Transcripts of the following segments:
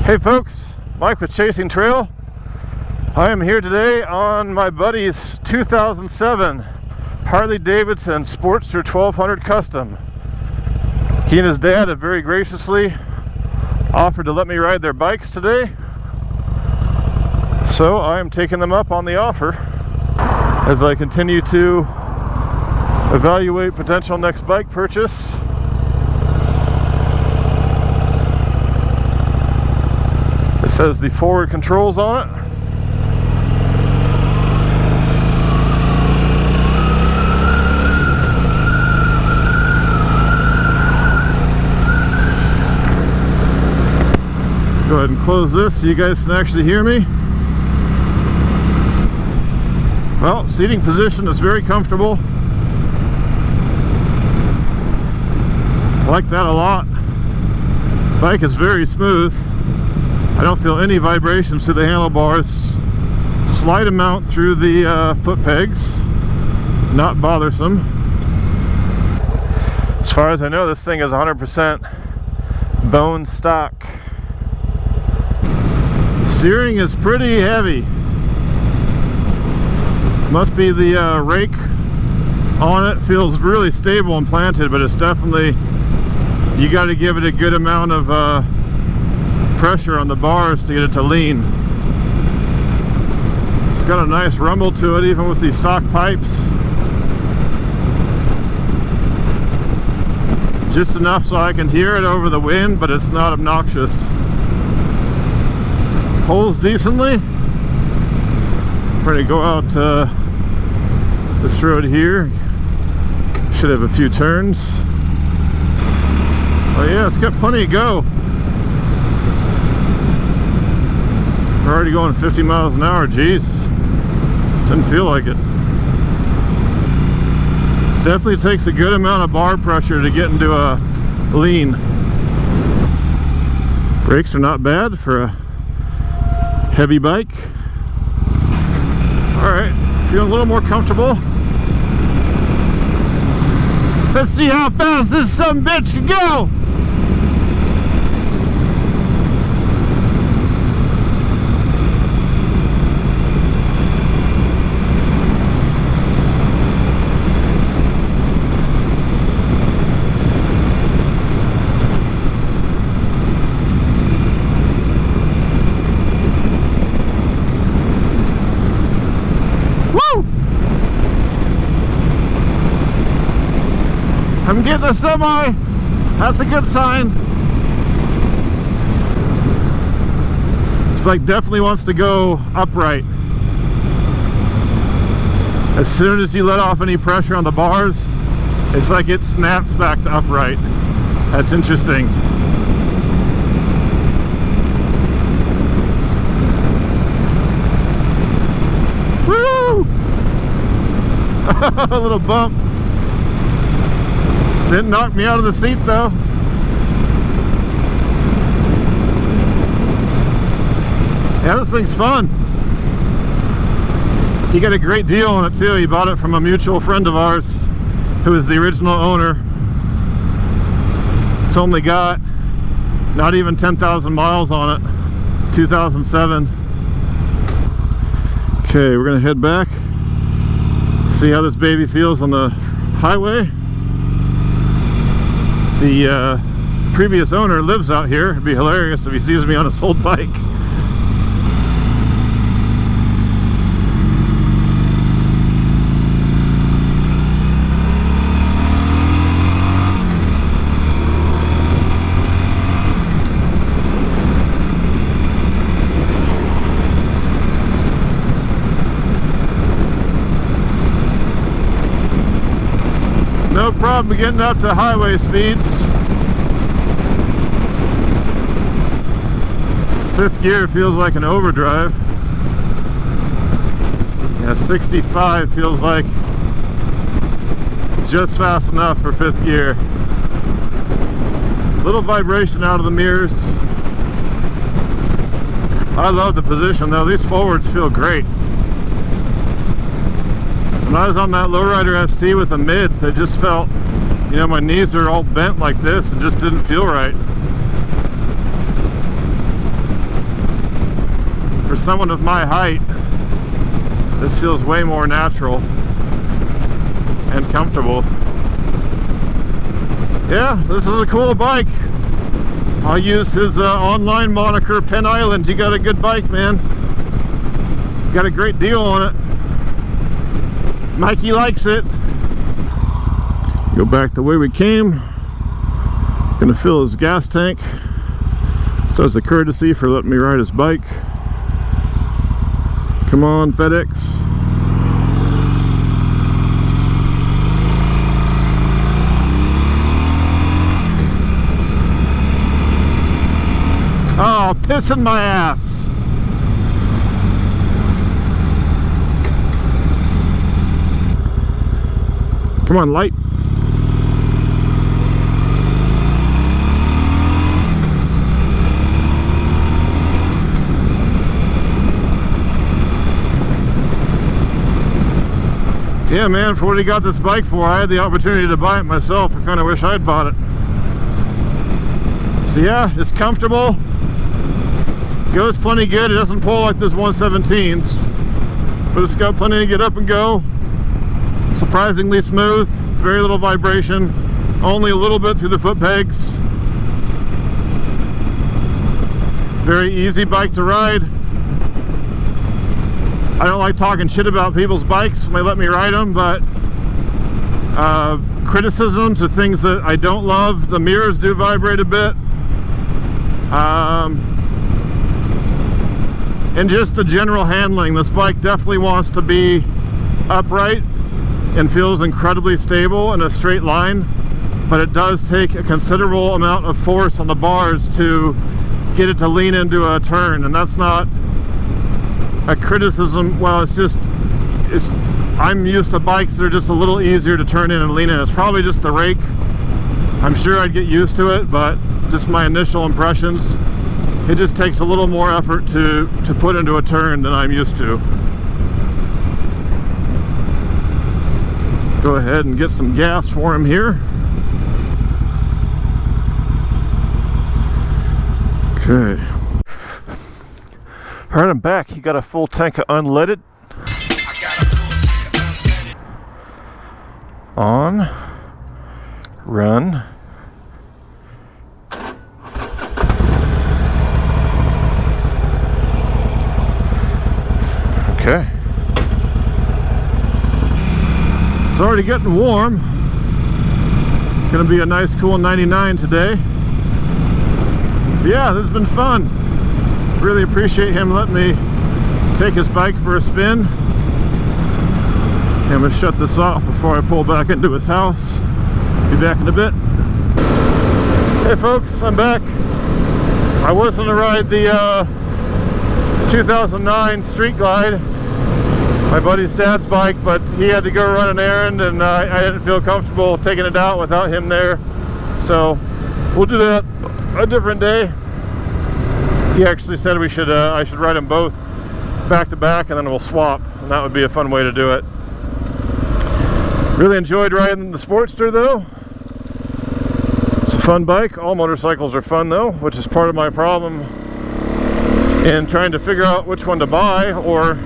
Hey folks, Mike with Chasing Trail. I am here today on my buddy's 2007 Harley Davidson Sportster 1200 Custom. He and his dad have very graciously offered to let me ride their bikes today, so I am taking them up on the offer as I continue to evaluate potential next bike purchase. It says the forward controls on it. Go ahead and close this so you guys can actually hear me. Well, seating position is very comfortable. I like that a lot. Bike is very smooth. I don't feel any vibrations through the handlebars. Slight amount through the foot pegs. Not bothersome. As far as I know, this thing is 100% bone stock. Steering is pretty heavy. Must be the rake on it. Feels really stable and planted, but it's definitely, you got to give it a good amount of pressure on the bars to get it to lean. It's got a nice rumble to it even with these stock pipes. Just enough so I can hear it over the wind, but it's not obnoxious. Pulls decently. Ready to go out this road here. Should have a few turns. Oh yeah, it's got plenty of go. We're already going 50 miles an hour, geez. Doesn't feel like it. Definitely takes a good amount of bar pressure to get into a lean. Brakes are not bad for a heavy bike. Alright, feeling a little more comfortable. Let's see how fast this sumbitch can go! I'm getting a semi. That's a good sign. This bike definitely wants to go upright. As soon as you let off any pressure on the bars, it's like it snaps back to upright. That's interesting. Woo! A little bump. Didn't knock me out of the seat though. Yeah, this thing's fun. He got a great deal on it too. He bought it from a mutual friend of ours who is the original owner. It's only got not even 10,000 miles on it. 2007. Okay, we're gonna head back, see how this baby feels on the highway. The previous owner lives out here. It'd be hilarious if he sees me on his old bike. No problem getting up to highway speeds. Fifth gear feels like an overdrive. Yeah, 65 feels like just fast enough for fifth gear. Little vibration out of the mirrors. I love the position though. These forwards feel great. When I was on that lowrider ST with the mids, I just felt, you know, my knees are all bent like this and just didn't feel right. someone of my height, this feels way more natural and comfortable. Yeah, this is a cool bike. I'll use his online moniker, PenIsland. You got a good bike, man. Got a great deal on it. Mikey likes it. Go back the way we came. Gonna fill his gas tank. So as a courtesy for letting me ride his bike. Come on, FedEx. Oh, pissing my ass. Come on, light. Yeah, man, for what he got this bike for, I had the opportunity to buy it myself. I kind of wish I'd bought it. So yeah, it's comfortable. Goes plenty good. It doesn't pull like those 117s, but it's got plenty to get up and go. Surprisingly smooth, very little vibration, only a little bit through the foot pegs. Very easy bike to ride. I don't like talking shit about people's bikes when they let me ride them, but criticisms of things that I don't love. The mirrors do vibrate a bit. And just the general handling. This bike definitely wants to be upright and feels incredibly stable in a straight line, but it does take a considerable amount of force on the bars to get it to lean into a turn, and that's not a criticism. Well, I'm used to bikes that are just a little easier to turn in and lean in. It's probably just the rake. I'm sure I'd get used to it, but just my initial impressions, it just takes a little more effort to put into a turn than I'm used to. Go ahead and get some gas for him here. Okay. All right, I'm back. He got a full tank of unleaded. On. Run. Okay. It's already getting warm. Gonna be a nice cool 99 today. But yeah, this has been fun. Really appreciate him letting me take his bike for a spin. I'm gonna shut this off before I pull back into his house. Be back in a bit. Hey folks, I'm back. I was gonna ride the 2009 Street Glide, my buddy's dad's bike, but he had to go run an errand, and I didn't feel comfortable taking it out without him there. So we'll do that a different day. He actually said I should ride them both back to back, and then we'll swap, and that would be a fun way to do it. Really enjoyed riding the Sportster though. It's a fun bike. All motorcycles are fun though, which is part of my problem in trying to figure out which one to buy, or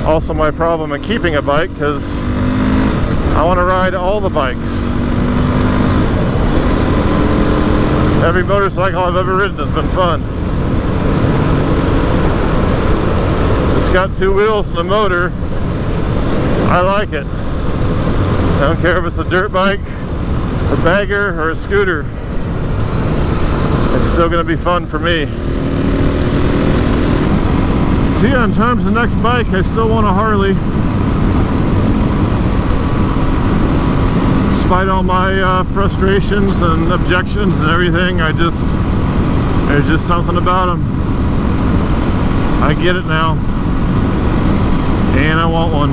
also my problem in keeping a bike, because I want to ride all the bikes. Every motorcycle I've ever ridden has been fun. It's got two wheels and a motor. I like it. I don't care if it's a dirt bike, a bagger, or a scooter. It's still going to be fun for me. So yeah, in terms of the next bike, I still want a Harley. Despite all my frustrations and objections and everything, there's just something about them. I get it now, and I want one.